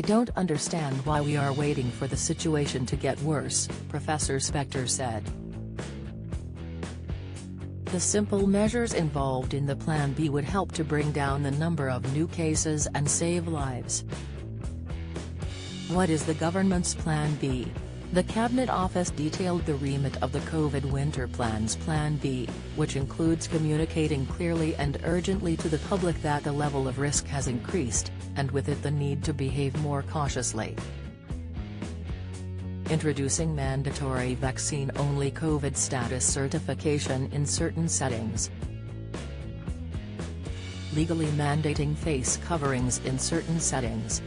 "I don't understand why we are waiting for the situation to get worse," Professor Spector said. The simple measures involved in the Plan B would help to bring down the number of new cases and save lives. What is the government's Plan B? The Cabinet Office detailed the remit of the COVID winter plan's Plan B, which includes communicating clearly and urgently to the public that the level of risk has increased, and with it the need to behave more cautiously. Introducing mandatory vaccine-only COVID status certification in certain settings. Legally mandating face coverings in certain settings.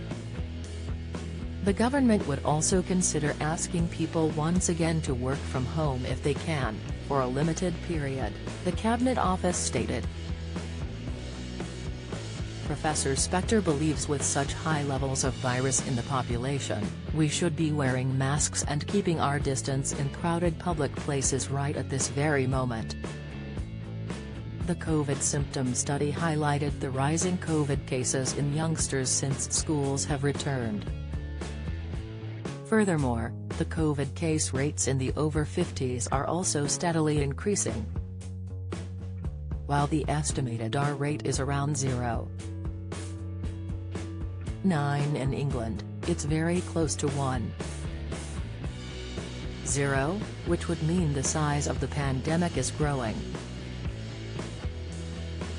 The government would also consider asking people once again to work from home if they can, for a limited period, the Cabinet Office stated. Professor Spector believes with such high levels of virus in the population, we should be wearing masks and keeping our distance in crowded public places right at this very moment. The COVID symptom study highlighted the rising COVID cases in youngsters since schools have returned. Furthermore, the COVID case rates in the over 50s are also steadily increasing. While the estimated R rate is around 0.9 in England, it's very close to 1.0, which would mean the size of the pandemic is growing.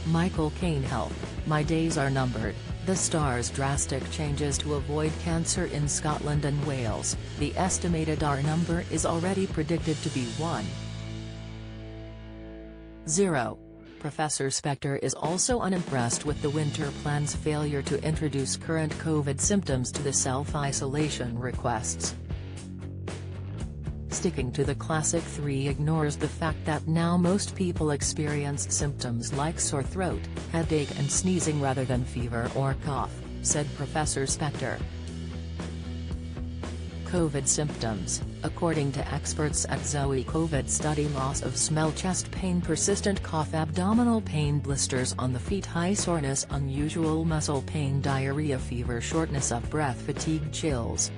Michael Caine Health, "My days are numbered." The Star's drastic changes to avoid cancer in Scotland and Wales, the estimated R number is already predicted to be 1.0. Professor Spector is also unimpressed with the winter plan's failure to introduce current COVID symptoms to the self-isolation requests. Sticking to the classic three ignores the fact that now most people experience symptoms like sore throat, headache and sneezing rather than fever or cough, said Professor Spector. COVID symptoms, according to experts at Zoe COVID study: loss of smell, chest pain, persistent cough, abdominal pain, blisters on the feet, high soreness, unusual muscle pain, diarrhea, fever, shortness of breath, fatigue, chills.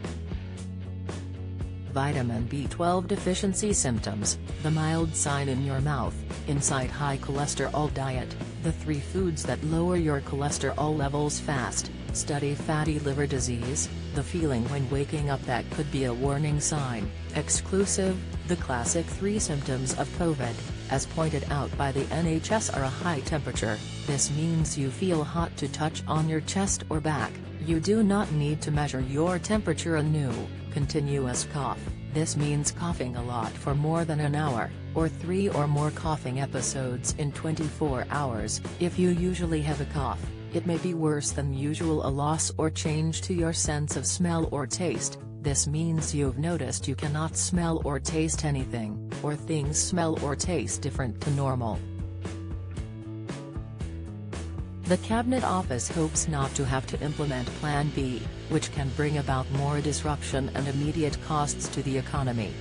Vitamin B12 deficiency symptoms, the mild sign in your mouth, inside high cholesterol diet, the 3 foods that lower your cholesterol levels fast, study fatty liver disease, the feeling when waking up that could be a warning sign, exclusive, the classic 3 symptoms of COVID, as pointed out by the NHS are a high temperature, this means you feel hot to touch on your chest or back, you do not need to measure your temperature anew, continuous cough, this means coughing a lot for more than an hour, or 3 or more coughing episodes in 24 hours, if you usually have a cough. It may be worse than usual, a loss or change to your sense of smell or taste, this means you've noticed you cannot smell or taste anything, or things smell or taste different to normal. The Cabinet Office hopes not to have to implement Plan B, which can bring about more disruption and immediate costs to the economy.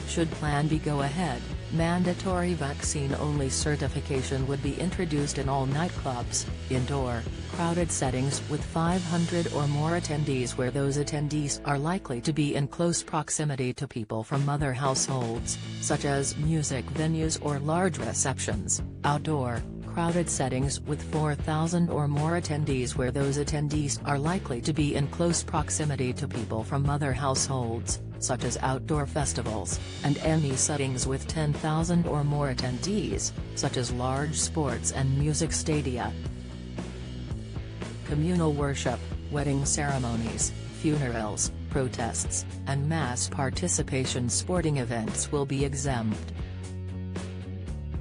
Should Plan B go ahead, mandatory vaccine-only certification would be introduced in all nightclubs, indoor, crowded settings with 500 or more attendees where those attendees are likely to be in close proximity to people from other households, such as music venues or large receptions, outdoor, crowded settings with 4,000 or more attendees where those attendees are likely to be in close proximity to people from other households, such as outdoor festivals, and any settings with 10,000 or more attendees, such as large sports and music stadia. Communal worship, wedding ceremonies, funerals, protests, and mass participation sporting events will be exempt.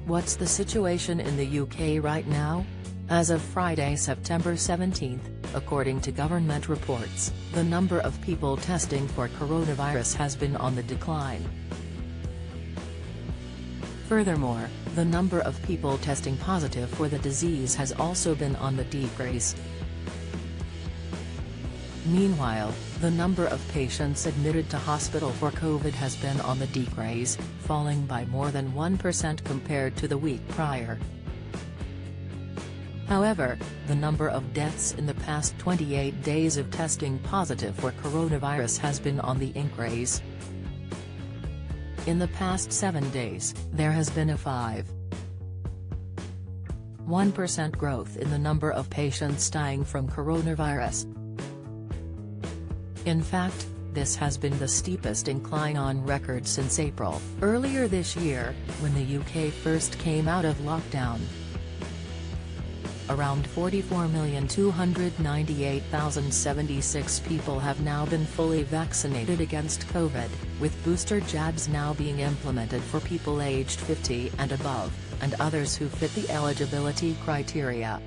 What's the situation in the UK right now? As of Friday, September 17, according to government reports, the number of people testing for coronavirus has been on the decline. Furthermore, the number of people testing positive for the disease has also been on the decrease. Meanwhile, the number of patients admitted to hospital for COVID has been on the decrease, falling by more than 1% compared to the week prior. However, the number of deaths in the past 28 days of testing positive for coronavirus has been on the increase. In the past 7 days, there has been a 5.1% growth in the number of patients dying from coronavirus. In fact, this has been the steepest incline on record since April, earlier this year, when the UK first came out of lockdown. Around 44,298,076 people have now been fully vaccinated against COVID, with booster jabs now being implemented for people aged 50 and above, and others who fit the eligibility criteria.